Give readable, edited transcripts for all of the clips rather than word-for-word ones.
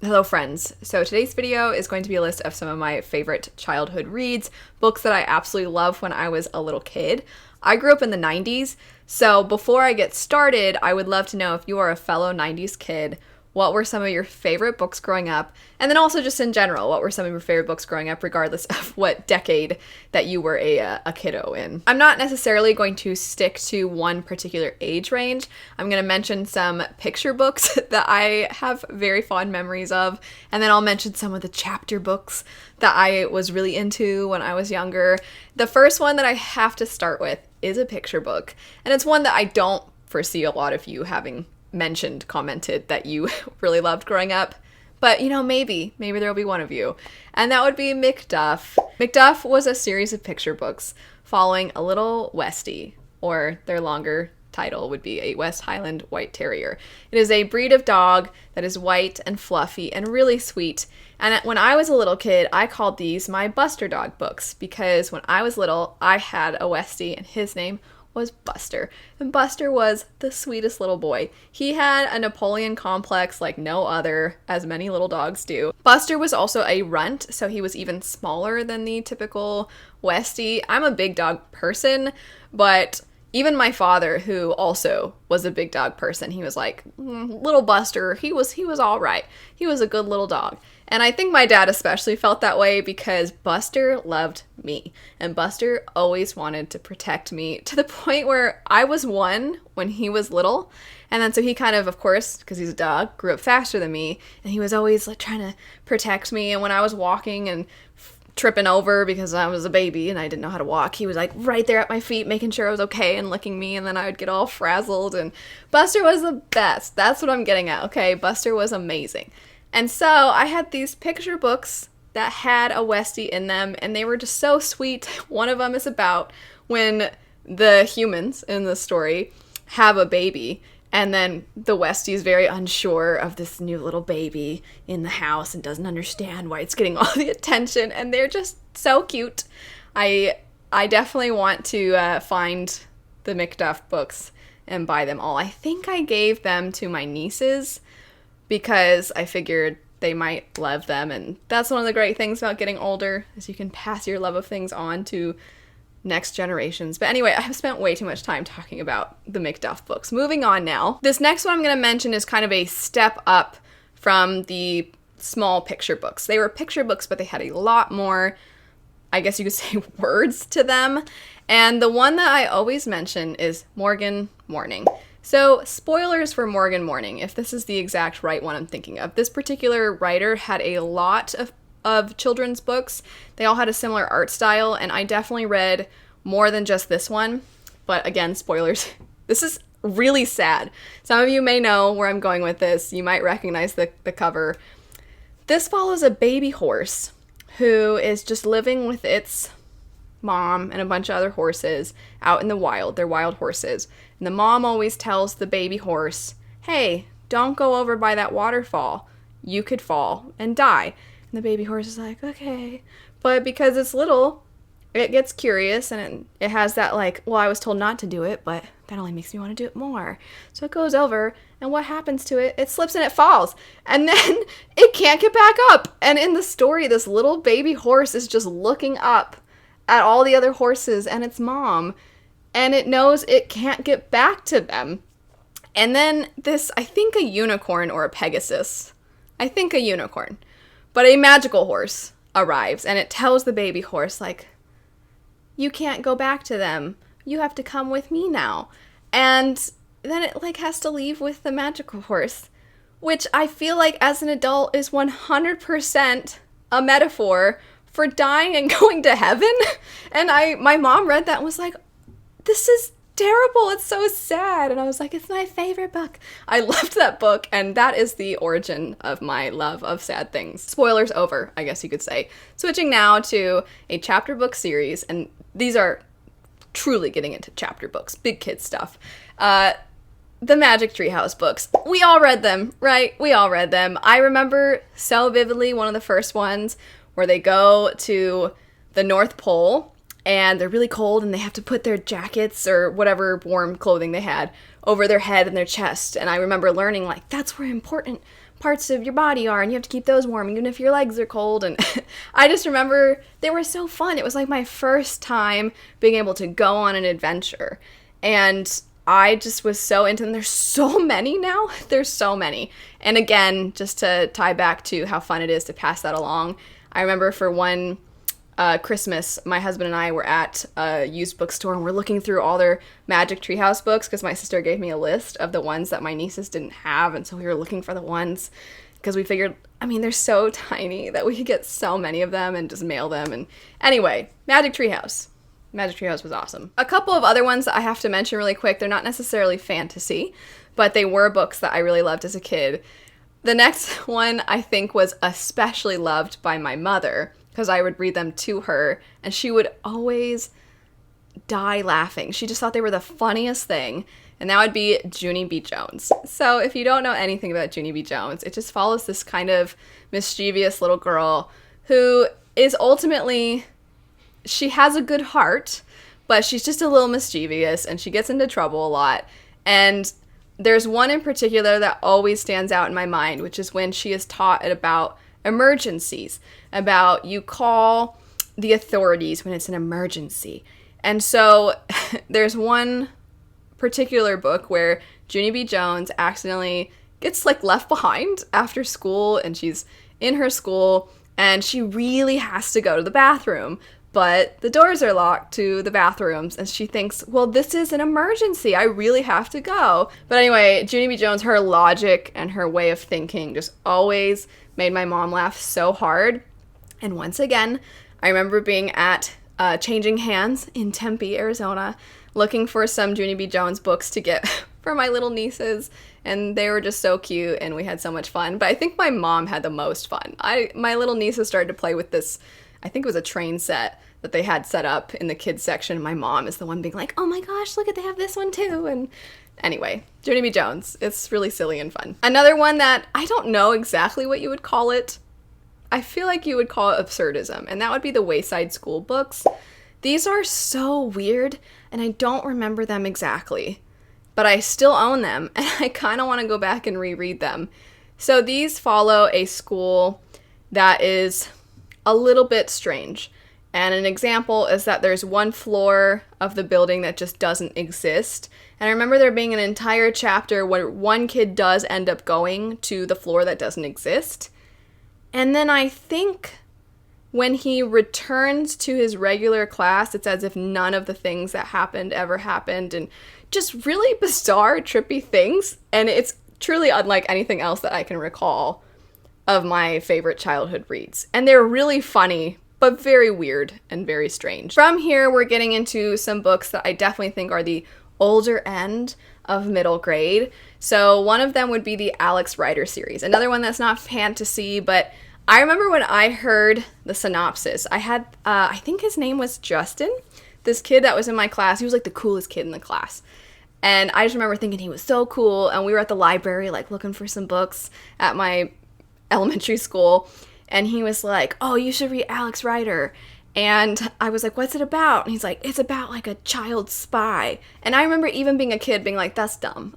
Hello friends. So today's video is going to be a list of some of my favorite childhood reads, books that I absolutely loved when I was a little kid. I grew up in the 90s, so before I get started, I would love to know if you are a fellow 90s kid, what were some of your favorite books growing up? And then also just in general, what were some of your favorite books growing up, regardless of what decade that you were a kiddo in? I'm not necessarily going to stick to one particular age range. I'm going to mention some picture books that I have very fond memories of, and then I'll mention some of the chapter books that I was really into when I was younger. The first one that I have to start with is a picture book, and it's one that I don't foresee a lot of you having commented that you really loved growing up. But, you know, maybe there'll be one of you. And that would be Macduff. Macduff was a series of picture books following a little Westie, or their longer title would be a West Highland White Terrier. It is a breed of dog that is white and fluffy and really sweet. And when I was a little kid, I called these my Buster Dog books because when I was little, I had a Westie and his name was Buster. And Buster was the sweetest little boy. He had a Napoleon complex like no other, as many little dogs do. Buster was also a runt, so he was even smaller than the typical Westie. I'm a big dog person, but even my father, who also was a big dog person, he was like, little Buster, he was all right. He was a good little dog. And I think my dad especially felt that way because Buster loved me. And Buster always wanted to protect me to the point where I was 1 when he was little. And then so he kind of course, because he's a dog, grew up faster than me. And he was always like trying to protect me. And when I was walking and tripping over because I was a baby and I didn't know how to walk, he was like right there at my feet making sure I was okay and licking me, and then I would get all frazzled. And Buster was the best. That's what I'm getting at, okay? Buster was amazing. And so I had these picture books that had a Westie in them, and they were just so sweet. One of them is about when the humans in the story have a baby, and then the Westie is very unsure of this new little baby in the house and doesn't understand why it's getting all the attention, and they're just so cute. I definitely want to find the Macduff books and buy them all. I think I gave them to my nieces because I figured they might love them, and that's one of the great things about getting older, is you can pass your love of things on to next generations. But anyway, I've spent way too much time talking about the Macduff books. Moving on now. This next one I'm going to mention is kind of a step up from the small picture books. They were picture books, but they had a lot more, I guess you could say, words to them. And the one that I always mention is Morgan Morning. So, spoilers for Morgan Morning, if this is the exact right one I'm thinking of. This particular writer had a lot of children's books. They all had a similar art style, and I definitely read more than just this one. But again, spoilers. This is really sad. Some of you may know where I'm going with this. You might recognize the cover. This follows a baby horse who is just living with its mom and a bunch of other horses out in the wild. They're wild horses. And the mom always tells the baby horse, hey, don't go over by that waterfall. You could fall and die. And the baby horse is like, okay. But because it's little, it gets curious, and it has that like, well, I was told not to do it, but that only makes me want to do it more. So it goes over, and what happens to it? It slips and it falls. And then it can't get back up. And in the story, this little baby horse is just looking up at all the other horses and its mom, and it knows it can't get back to them. And then this, I think a unicorn or a Pegasus, but a magical horse arrives, and it tells the baby horse, like, you can't go back to them. You have to come with me now. And then it, like, has to leave with the magical horse, which I feel like as an adult is 100% a metaphor for dying and going to heaven. And my mom read that and was like, this is terrible. It's so sad. And I was like, it's my favorite book. I loved that book, and that is the origin of my love of sad things. Spoilers over, I guess you could say. Switching now to a chapter book series, and these are truly getting into chapter books, big kid stuff. The Magic Treehouse books. We all read them, right? We all read them. I remember so vividly one of the first ones where they go to the North Pole and they're really cold and they have to put their jackets or whatever warm clothing they had over their head and their chest. And I remember learning, like, that's where important parts of your body are, and you have to keep those warm even if your legs are cold. And I just remember they were so fun. It was like my first time being able to go on an adventure, and I just was so into them. There's so many now. There's so many. And again, just to tie back to how fun it is to pass that along, I remember for one Christmas, my husband and I were at a used bookstore, and we're looking through all their Magic Treehouse books because my sister gave me a list of the ones that my nieces didn't have, and so we were looking for the ones because we figured, I mean, they're so tiny that we could get so many of them and just mail them. And anyway, Magic Treehouse. Magic Treehouse was awesome. A couple of other ones that I have to mention really quick. They're not necessarily fantasy, but they were books that I really loved as a kid. The next one I think was especially loved by my mother, because I would read them to her, and she would always die laughing. She just thought they were the funniest thing, and that would be Junie B. Jones. So if you don't know anything about Junie B. Jones, it just follows this kind of mischievous little girl who is ultimately, she has a good heart, but she's just a little mischievous, and she gets into trouble a lot. And there's one in particular that always stands out in my mind, which is when she is taught about emergencies, about you call the authorities when it's an emergency. And so there's one particular book where Junie B. Jones accidentally gets like left behind after school, and she's in her school and she really has to go to the bathroom, but the doors are locked to the bathrooms, and she thinks, well, this is an emergency, I really have to go. But anyway, Junie B. Jones, her logic and her way of thinking just always made my mom laugh so hard. And once again, I remember being at Changing Hands in Tempe, Arizona, looking for some Junie B. Jones books to get for my little nieces, and they were just so cute, and we had so much fun. But I think my mom had the most fun. My little nieces started to play with this, I think it was a train set that they had set up in the kids section, and my mom is the one being like, oh my gosh, look at, they have this one too. And anyway, Junie B. Jones, it's really silly and fun. Another one that I don't know exactly what you would call it, I feel like you would call it absurdism, and that would be the Wayside school books. These are so weird, and I don't remember them exactly, but I still own them, and I kind of want to go back and reread them. So these follow a school that is a little bit strange, and an example is that there's one floor of the building that just doesn't exist. And I remember there being an entire chapter where one kid does end up going to the floor that doesn't exist. And then I think when he returns to his regular class, it's as if none of the things that happened ever happened, and just really bizarre, trippy things. And it's truly unlike anything else that I can recall of my favorite childhood reads. And they're really funny, but very weird and very strange. From here, we're getting into some books that I definitely think are the older end of middle grade. So one of them would be the Alex Rider series. Another one that's not fantasy, but I remember when I heard the synopsis, I had, I think his name was Justin, this kid that was in my class. He was like the coolest kid in the class. And I just remember thinking he was so cool, and we were at the library like looking for some books at my elementary school, and he was like, oh, you should read Alex Rider. And I was like, what's it about? And he's like, it's about like a child spy. And I remember even being a kid being like, that's dumb.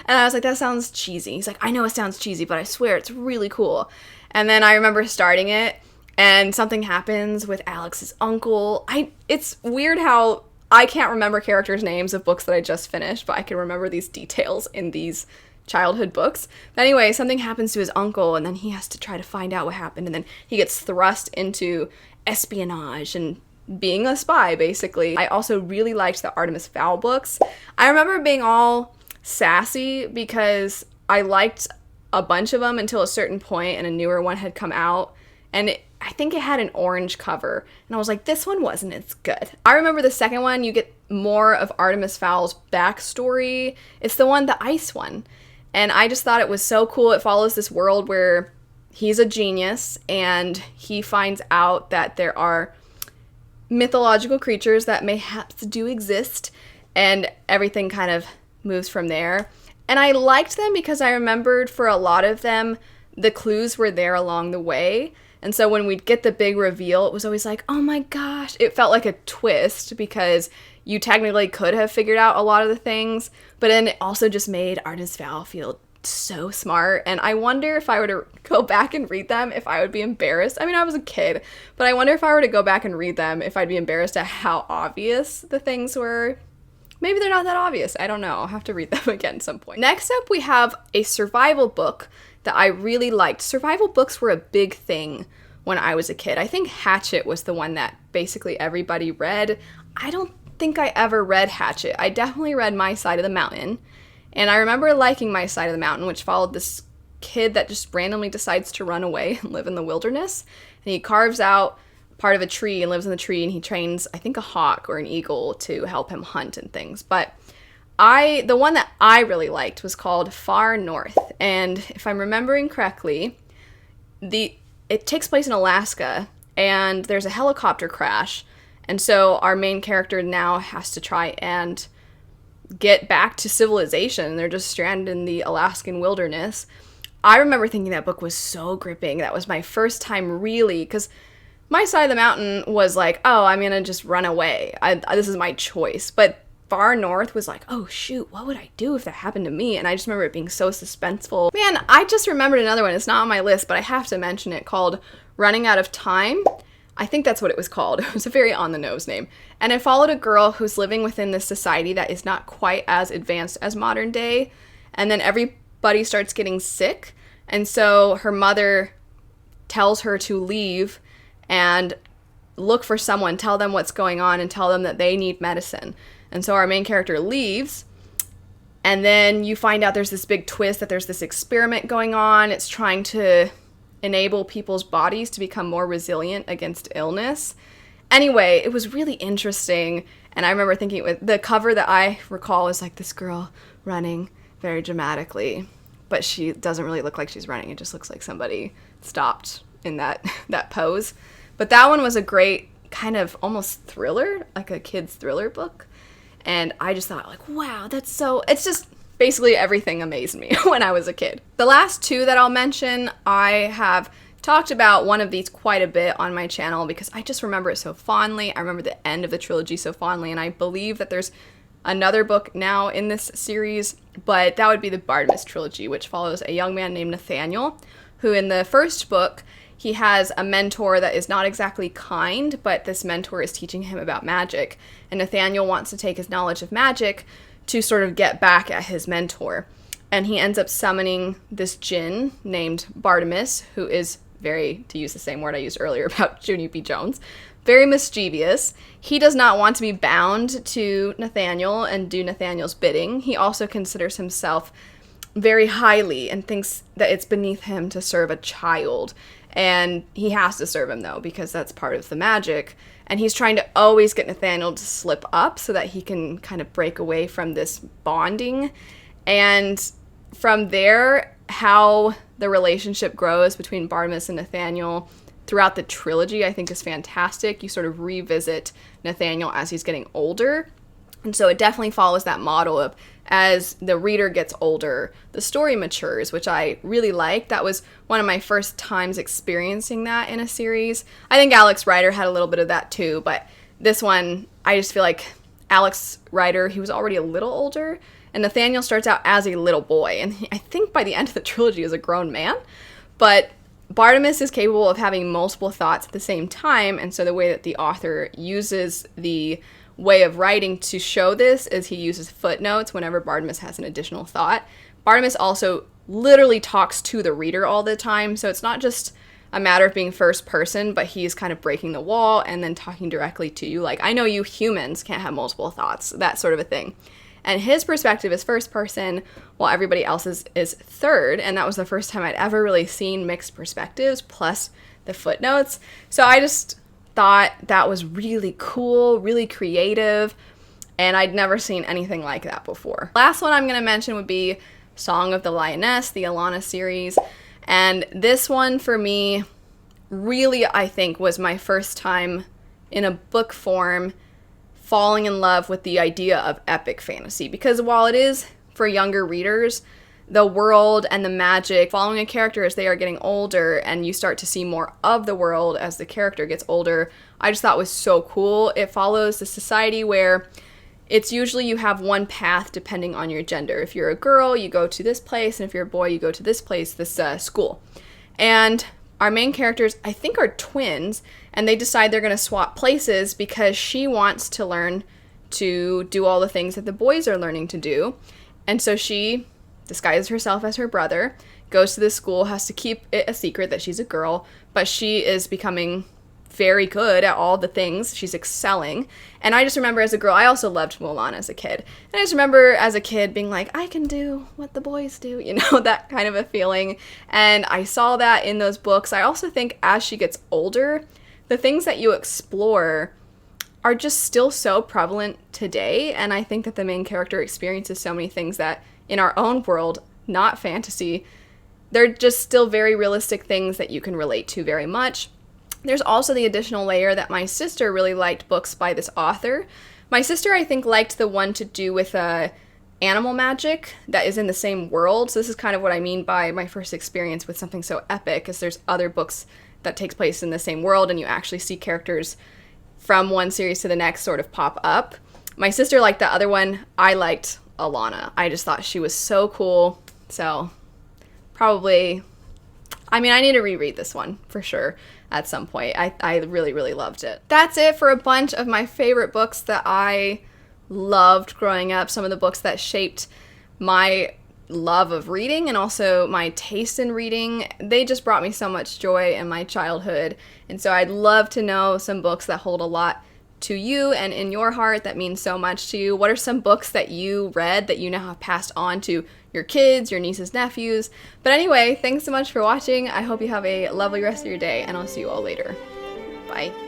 And I was like, that sounds cheesy. He's like, I know it sounds cheesy, but I swear it's really cool. And then I remember starting it, and something happens with Alex's uncle. It's weird how I can't remember characters' names of books that I just finished, but I can remember these details in these childhood books. But anyway, something happens to his uncle, and then he has to try to find out what happened, and then he gets thrust into espionage and being a spy, basically. I also really liked the Artemis Fowl books. I remember being all sassy because I liked a bunch of them until a certain point, and a newer one had come out, and I think it had an orange cover, and I was like, this one wasn't as good. I remember the second one, you get more of Artemis Fowl's backstory. It's the one, the ice one. And I just thought it was so cool. It follows this world where he's a genius, and he finds out that there are mythological creatures that mayhaps do exist, and everything kind of moves from there. And I liked them because I remembered for a lot of them, the clues were there along the way. And so when we'd get the big reveal, it was always like, oh my gosh. It felt like a twist because you technically could have figured out a lot of the things, but then it also just made Artemis Fowl feel so smart, and I wonder if I were to go back and read them, if I would be embarrassed. I mean, I was a kid, but I wonder if I were to go back and read them, if I'd be embarrassed at how obvious the things were. Maybe they're not that obvious. I don't know. I'll have to read them again at some point. Next up, we have a survival book that I really liked. Survival books were a big thing when I was a kid. I think Hatchet was the one that basically everybody read. I don't think I ever read Hatchet. I definitely read My Side of the Mountain. And I remember liking My Side of the Mountain, which followed this kid that just randomly decides to run away and live in the wilderness. And he carves out part of a tree and lives in the tree, and he trains, I think, a hawk or an eagle to help him hunt and things. But the one that I really liked was called Far North. And if I'm remembering correctly, it takes place in Alaska, and there's a helicopter crash. And so our main character now has to try and get back to civilization. They're just stranded in the Alaskan wilderness. I remember thinking that book was so gripping. That was my first time really, because My Side of the Mountain was like, oh, I'm going to just run away. This is my choice. But Far North was like, oh, shoot, what would I do if that happened to me? And I just remember it being so suspenseful. Man, I just remembered another one. It's not on my list, but I have to mention it, called Running Out of Time. I think that's what it was called. It was a very on-the-nose name. And it followed a girl who's living within this society that is not quite as advanced as modern day. And then everybody starts getting sick. And so her mother tells her to leave and look for someone, tell them what's going on, and tell them that they need medicine. And so our main character leaves, and then you find out there's this big twist that there's this experiment going on. It's trying to enable people's bodies to become more resilient against illness. Anyway, it was really interesting, and I remember thinking, the cover that I recall is like this girl running very dramatically, but she doesn't really look like she's running. It just looks like somebody stopped in that pose. But that one was a great kind of almost thriller, like a kid's thriller book. And I just thought, like, wow, it's just basically everything amazed me when I was a kid. The last two that I'll mention, I have talked about one of these quite a bit on my channel because I just remember it so fondly. I remember the end of the trilogy so fondly, and I believe that there's another book now in this series, but that would be the Bardemus Trilogy, which follows a young man named Nathaniel, who in the first book, he has a mentor that is not exactly kind, but this mentor is teaching him about magic. And Nathaniel wants to take his knowledge of magic to sort of get back at his mentor. And he ends up summoning this djinn named Bardemus, who is very, to use the same word I used earlier about Junie B. Jones, very mischievous. He does not want to be bound to Nathaniel and do Nathaniel's bidding. He also considers himself very highly and thinks that it's beneath him to serve a child. And he has to serve him, though, because that's part of the magic. And he's trying to always get Nathaniel to slip up so that he can kind of break away from this bonding. And from there, how the relationship grows between Bardemus and Nathaniel throughout the trilogy, I think, is fantastic. You sort of revisit Nathaniel as he's getting older. And so it definitely follows that model of, as the reader gets older, the story matures, which I really like. That was one of my first times experiencing that in a series. I think Alex Rider had a little bit of that too, but this one, I just feel like Alex Rider, he was already a little older, and Nathaniel starts out as a little boy, and I think by the end of the trilogy is a grown man. But Bardemus is capable of having multiple thoughts at the same time, and so the way that the author uses the way of writing to show this is he uses footnotes whenever Bardemus has an additional thought. Bardemus also literally talks to the reader all the time, so it's not just a matter of being first person, but he's kind of breaking the wall and then talking directly to you, like, I know you humans can't have multiple thoughts, that sort of a thing. And his perspective is first person, while everybody else's is third, and that was the first time I'd ever really seen mixed perspectives, plus the footnotes. So I just thought that was really cool, really creative, and I'd never seen anything like that before. Last one I'm going to mention would be Song of the Lioness, the Alana series, and this one for me really, I think, was my first time in a book form falling in love with the idea of epic fantasy, because while it is for younger readers, the world and the magic, following a character as they are getting older, and you start to see more of the world as the character gets older, I just thought was so cool. It follows the society where it's usually you have one path depending on your gender. If you're a girl, you go to this place, and if you're a boy, you go to this place, this school. And our main characters, I think, are twins, and they decide they're going to swap places because she wants to learn to do all the things that the boys are learning to do. And so she disguises herself as her brother, goes to this school, has to keep it a secret that she's a girl, but she is becoming very good at all the things. She's excelling. And I just remember as a girl, I also loved Mulan as a kid. And I just remember as a kid being like, I can do what the boys do, you know, that kind of a feeling. And I saw that in those books. I also think as she gets older, the things that you explore are just still so prevalent today. And I think that the main character experiences so many things that in our own world, not fantasy, they're just still very realistic things that you can relate to very much. There's also the additional layer that my sister really liked books by this author. My sister, I think, liked the one to do with animal magic that is in the same world. So this is kind of what I mean by my first experience with something so epic, is there's other books that takes place in the same world and you actually see characters from one series to the next sort of pop up. My sister liked the other one. I liked Alana. I just thought she was so cool. So probably, I mean, I need to reread this one for sure at some point. I really, really loved it. That's it for a bunch of my favorite books that I loved growing up. Some of the books that shaped my love of reading and also my taste in reading. They just brought me so much joy in my childhood. And so I'd love to know some books that hold a lot to you and in your heart that means so much to you. What are some books that you read that you now have passed on to your kids, your nieces, nephews? But anyway, thanks so much for watching. I hope you have a lovely rest of your day, and I'll see you all later. Bye.